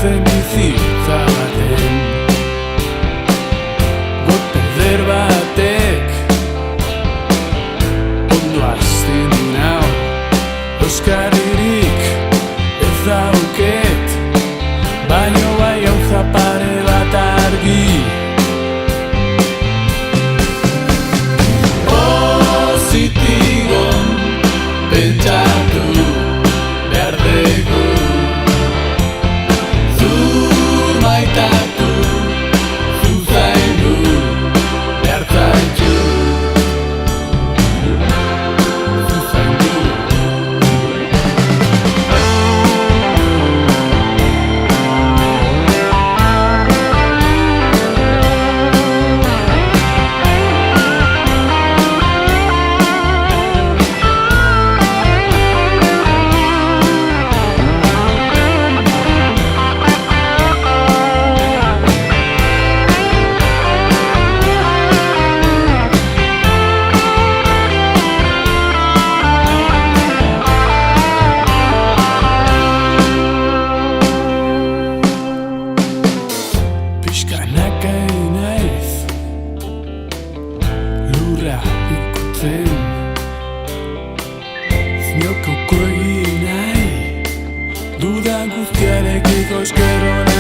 den bizitza baten golpe eder batek ondo hasten du nau. Euskaririk ez dauket, baino bai gauza pare bat argi. Positibo pentsatu behar dugu, zu maitatu, zu zaindu behar zaitu, zu zaindu. Pixkanaka naiz lurra ikutzen, zinokoko egin nahi dudan guztiarekiko eskero